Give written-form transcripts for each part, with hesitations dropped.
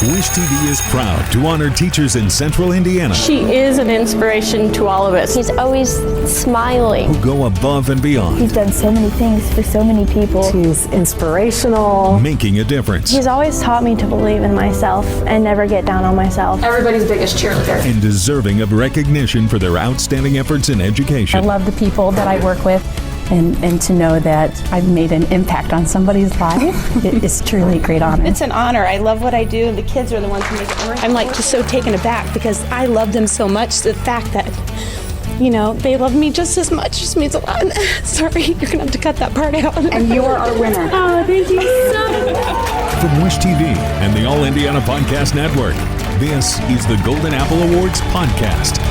Wish TV is proud to honor teachers in Central Indiana She is an inspiration to all of us. He's always smiling. who go above and beyond, He's done so many things for so many people. He's inspirational. making a difference, He's always taught me to believe in myself and never get down on myself. Everybody's biggest cheerleader. and deserving of recognition for their outstanding efforts in I education. love the people that I work with, and to know that I've made an impact on somebody's life, it is truly a great honor. It's an honor. I love what I do, and the kids are the ones who make it work. I'm like just so taken aback because I love them so much. The fact that, they love me just as much just means a lot. Sorry, you're going to have to cut that part out. And you're our winner. Oh, thank you so much. From Wish TV and the All Indiana Podcast Network, this is the Golden Apple Awards podcast.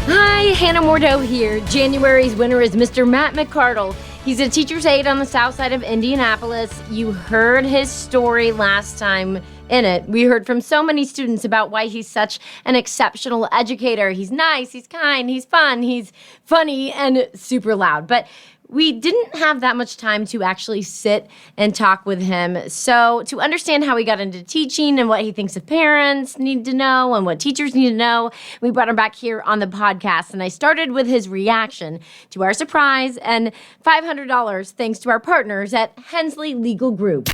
Hi, Hannah Mordeau here. January's winner is Mr. Matt McCardle. He's a teacher's aide on the south side of Indianapolis. You heard his story last time in it. We heard from so many students about why he's such an exceptional educator. He's nice, he's kind, he's fun, he's funny, and super loud. But we didn't have that much time to actually sit and talk with him. So to understand how he got into teaching and what he thinks of parents need to know and what teachers need to know, we brought him back here on the podcast. And I started with his reaction to our surprise and $500 thanks to our partners at Hensley Legal Group.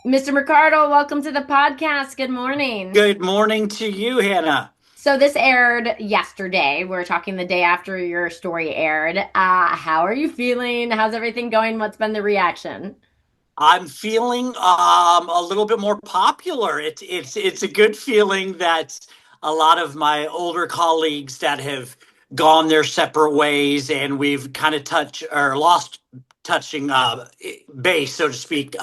Mr. McCardle, welcome to the podcast. Good morning. Good morning to you, Hannah. So this aired yesterday. We're talking the day after your story aired. How are you feeling? How's everything going? What's been the reaction? I'm feeling a little bit more popular. It's a good feeling that a lot of my older colleagues that have gone their separate ways and we've kind of lost touching base, so to speak.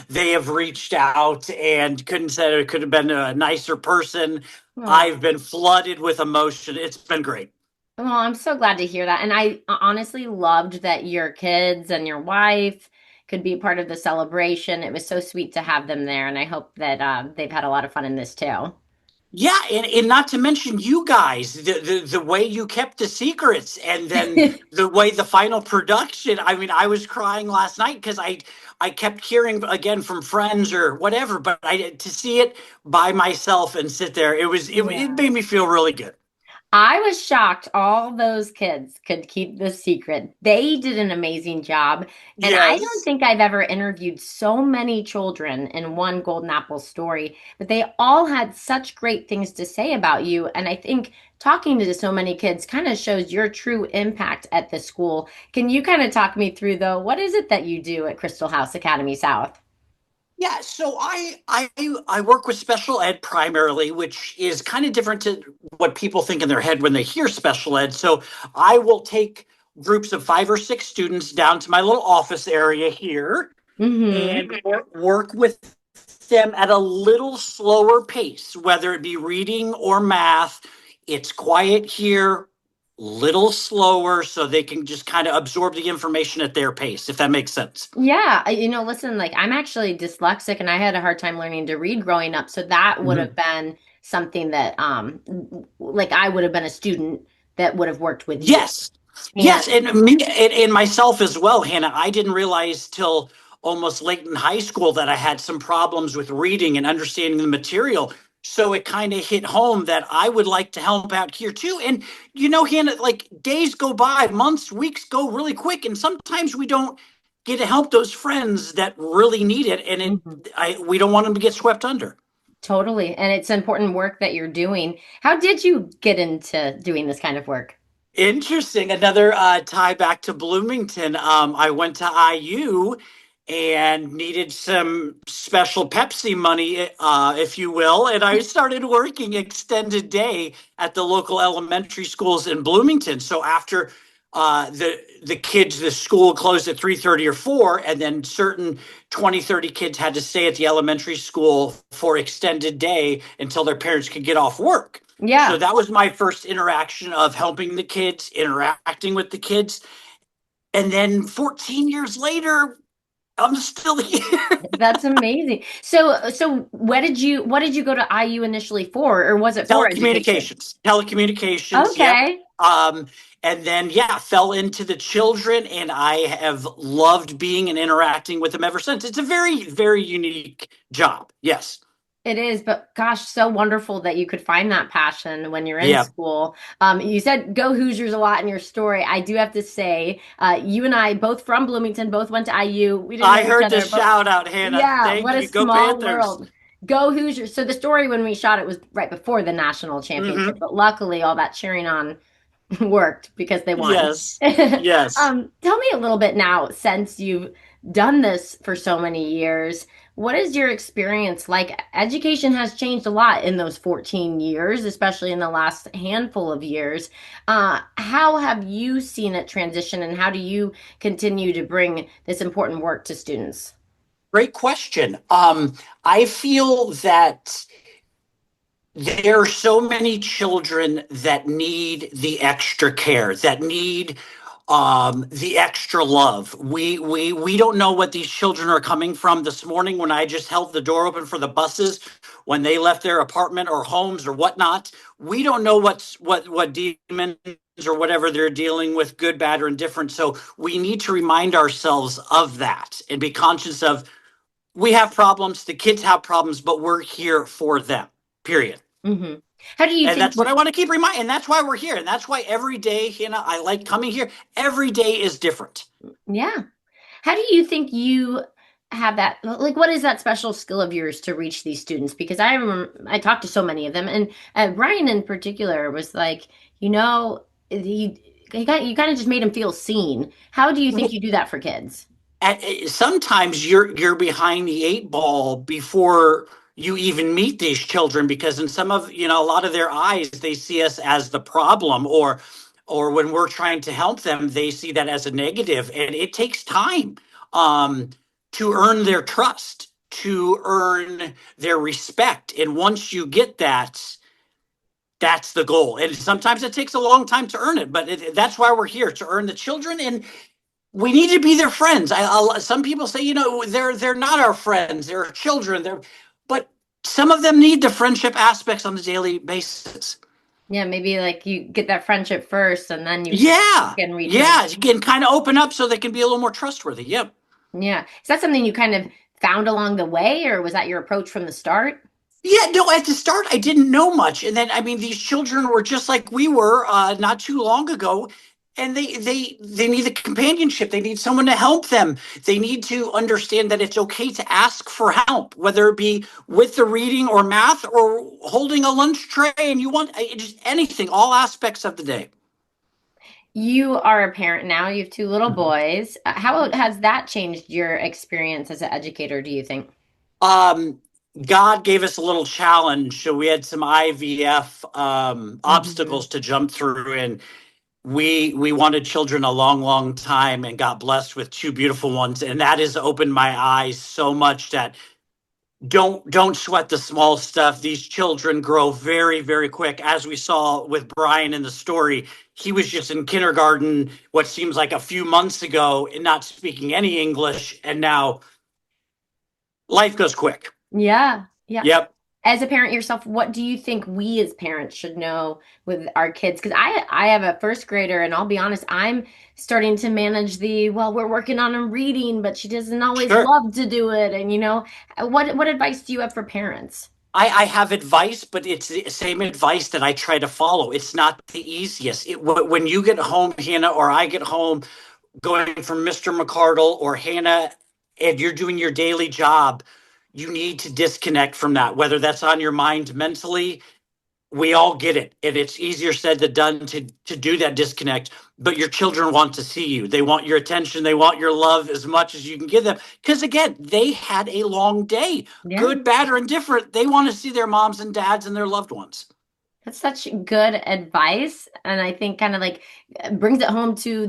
They have reached out and couldn't say it could have been a nicer person. I've been flooded with emotion. It's been great. Well, I'm so glad to hear that. And I honestly loved that your kids and your wife could be part of the celebration. It was so sweet to have them there. And I hope that they've had a lot of fun in this too. Yeah, and not to mention you guys, the way you kept the secrets, and then the way the final production. I mean, I was crying last night because I kept hearing again from friends or whatever, but to see it by myself and sit there, it made me feel really good. I was shocked all those kids could keep the secret. They did an amazing job. And I don't think I've ever interviewed so many children in one Golden Apple story, but they all had such great things to say about you. And I think talking to so many kids kind of shows your true impact at the school. Can you kind of talk me through, though, what is it that you do at Crystal House Academy South? Yeah, so I work with special ed primarily, which is kind of different to what people think in their head when they hear special ed. So I will take groups of 5 or 6 students down to my little office area here and work with them at a little slower pace, whether it be reading or math. It's quiet here, little slower, so they can just kind of absorb the information at their pace, if that makes sense. Yeah. Listen, I'm actually dyslexic and I had a hard time learning to read growing up. So that would have been something that, I would have been a student that would have worked with you. Yes. And me and myself as well, Hannah. I didn't realize till almost late in high school that I had some problems with reading and understanding the material. So it kind of hit home that I would like to help out here too. And, Hannah, days go by, months, weeks go really quick. And sometimes we don't get to help those friends that really need it. And we don't want them to get swept under. Totally. And it's important work that you're doing. How did you get into doing this kind of work? Interesting. Another tie back to Bloomington. I went to IU and needed some special Pepsi money, if you will. And I started working extended day at the local elementary schools in Bloomington. So after the school closed at 3:30 or 4, and then certain 20, 30 kids had to stay at the elementary school for extended day until their parents could get off work. Yeah. So that was my first interaction of helping the kids, interacting with the kids. And then 14 years later, I'm still here. That's amazing. So what did you go to IU initially for, or was it for Telecommunications? Telecommunications. Okay. Yep. And then, yeah, fell into the children, and I have loved being and interacting with them ever since. It's a very, very unique job. Yes. It is, but gosh, so wonderful that you could find that passion when you're in Yeah. school. You said go Hoosiers a lot in your story. I do have to say, you and I, both from Bloomington, both went to IU. We didn't know I each heard the other, but shout out, Hannah. yeah, Thank what a you. Go small Panthers. world. Go Hoosiers. So the story when we shot it was right before the national championship, but luckily all that cheering on worked because they won. Yes. Yes. Tell me a little bit now, since you've done this for so many years, what is your experience like? Education has changed a lot in those 14 years, especially in the last handful of years. How have you seen it transition, and how do you continue to bring this important work to students? Great question. I feel that there are so many children that need the extra care, that need the extra love. We don't know what these children are coming from. This morning, when I just held the door open for the buses, when they left their apartment or homes or whatnot, we don't know what demons or whatever they're dealing with, good, bad, or indifferent. So we need to remind ourselves of that and be conscious of we have problems, the kids have problems, but we're here for them. Period. Mm-hmm. How do you And think? that's what I want to keep reminding. And that's why we're here. And that's why every day, I like coming here. Every day is different. Yeah. How do you think you have that? Like, what is that special skill of yours to reach these students? Because I remember I talked to so many of them, and Brian in particular was like, you kind of just made him feel seen. How do you think you do that for kids? Sometimes you're behind the eight ball before you even meet these children, because in some of a lot of their eyes they see us as the problem, or when we're trying to help them they see that as a negative, and it takes time to earn their trust, to earn their respect, and once you get that, that's the goal. And sometimes it takes a long time to earn it, but that's why we're here, to earn the children. And we need to be their friends. Some people say, they're not our friends. They're our children. But some of them need the friendship aspects on a daily basis. Yeah, maybe like you get that friendship first, and then you can reach yeah, you can kind of open up so they can be a little more trustworthy. Yep. Yeah. Is that something you kind of found along the way, or was that your approach from the start? Yeah, no, at the start, I didn't know much. And then, I mean, these children were just like we were not too long ago. And they need the companionship. They need someone to help them. They need to understand that it's okay to ask for help, whether it be with the reading or math or holding a lunch tray, and you want just anything, all aspects of the day. You are a parent now. You have two little boys. How has that changed your experience as an educator, do you think? God gave us a little challenge. So we had some IVF obstacles to jump through, and we wanted children a long time, and got blessed with two beautiful ones, and that has opened my eyes so much that don't sweat the small stuff. These children grow very quick, as we saw with Brian in the story. He was just in kindergarten what seems like a few months ago and not speaking any English, and now life goes quick. Yeah. Yep. As a parent yourself, what do you think we as parents should know with our kids? Because I have a first grader, and I'll be honest, I'm starting to manage we're working on a reading, but she doesn't always love to do it. And what advice do you have for parents? I have advice, but it's the same advice that I try to follow. It's not the easiest. When you get home, Hannah, or I get home, going from Mr. McCardle or Hannah, and you're doing your daily job, you need to disconnect from that, whether that's on your mind mentally. We all get it. And it's easier said than done to do that disconnect. But your children want to see you. They want your attention. They want your love as much as you can give them. Because again, they had a long day, good, bad, or indifferent. They want to see their moms and dads and their loved ones. That's such good advice. And I think kind of like brings it home to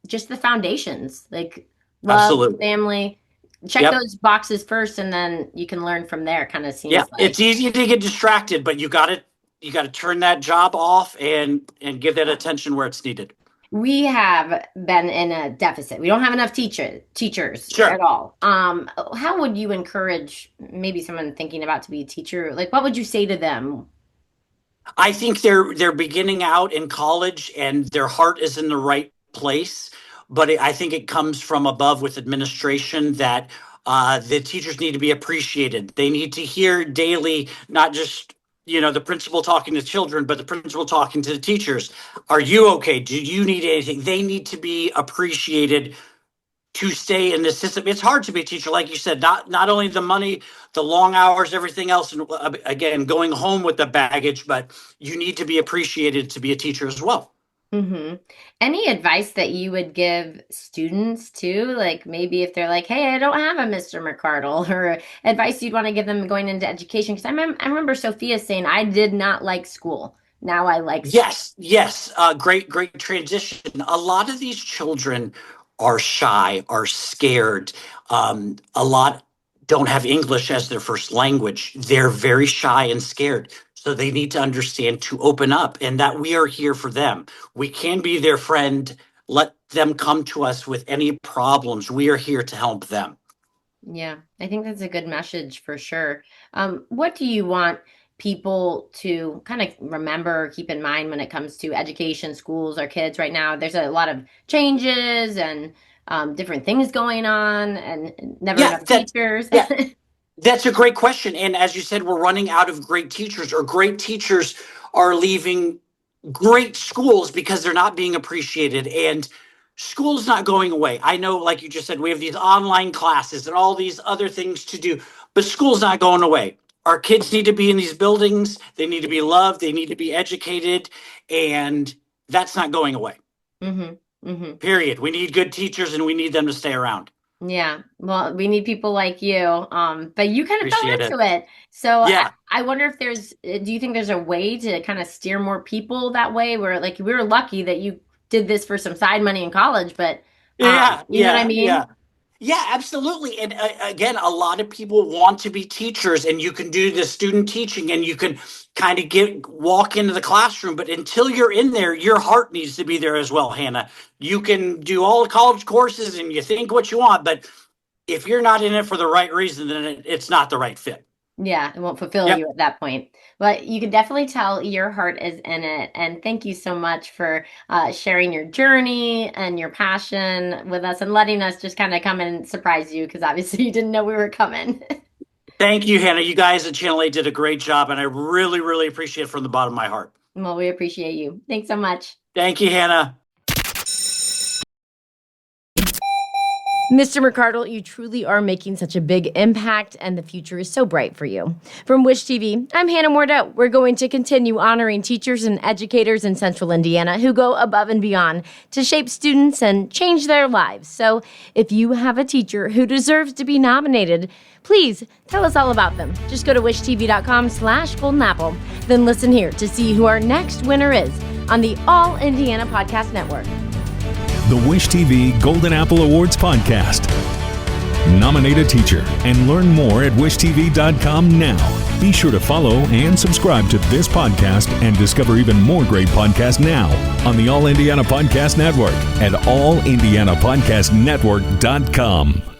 just the foundations, like love, absolutely, family. Check those boxes first, and then you can learn from there. Kind of seems like it's easy to get distracted, but you got to turn that job off and give that attention where it's needed. We have been in a deficit. We don't have enough teachers at all. How would you encourage maybe someone thinking about to be a teacher? Like, what would you say to them? I think they're beginning out in college and their heart is in the right place, but I think it comes from above with administration that the teachers need to be appreciated. They need to hear daily, not just the principal talking to children, but the principal talking to the teachers. Are you okay? Do you need anything? They need to be appreciated to stay in the system. It's hard to be a teacher, like you said, not only the money, the long hours, everything else, and again, going home with the baggage, but you need to be appreciated to be a teacher as well. Mm-hmm. Any advice that you would give students too? Like maybe if they're like, hey, I don't have a Mr. McCardle, or advice you'd want to give them going into education? Because I remember Sophia saying, I did not like school. Now I like school. Yes. Great transition. A lot of these children are shy, are scared. A lot don't have English as their first language. They're very shy and scared. So they need to understand to open up and that we are here for them. We can be their friend. Let them come to us with any problems. We are here to help them. Yeah, I think that's a good message for sure. What do you want people to kind of remember or keep in mind when it comes to education, schools, or kids right now? There's a lot of changes and different things going on and never enough teachers. That's a great question. And as you said, we're running out of great teachers, or great teachers are leaving great schools because they're not being appreciated. And school's not going away. I know, like you just said, we have these online classes and all these other things to do, but school's not going away. Our kids need to be in these buildings. They need to be loved. They need to be educated. And that's not going away. Mm-hmm. Mm-hmm. Period. We need good teachers and we need them to stay around. Yeah. Well, we need people like you. But you kind of fell into it. So yeah. I wonder if do you think there's a way to kind of steer more people that way, where like we were lucky that you did this for some side money in college, but you know what I mean? Yeah, absolutely. And again, a lot of people want to be teachers, and you can do the student teaching and you can kind of walk into the classroom. But until you're in there, your heart needs to be there as well, Hannah. You can do all the college courses and you think what you want, but if you're not in it for the right reason, then it's not the right fit. Yeah, it won't fulfill you at that point. But you can definitely tell your heart is in it. And thank you so much for sharing your journey and your passion with us and letting us just kind of come and surprise you, because obviously you didn't know we were coming. Thank you, Hannah. You guys at Channel 8 did a great job, and I really, really appreciate it from the bottom of my heart. Well, we appreciate you. Thanks so much. Thank you, Hannah. Mr. McCardle, you truly are making such a big impact, and the future is so bright for you. From Wish TV, I'm Hannah Mordeau. We're going to continue honoring teachers and educators in Central Indiana who go above and beyond to shape students and change their lives. So if you have a teacher who deserves to be nominated, please tell us all about them. Just go to wishtv.com/Golden Apple. Then listen here to see who our next winner is on the All Indiana Podcast Network. The Wish TV Golden Apple Awards podcast. Nominate a teacher and learn more at wishtv.com now. Be sure to follow and subscribe to this podcast and discover even more great podcasts now on the All Indiana Podcast Network at allindianapodcastnetwork.com.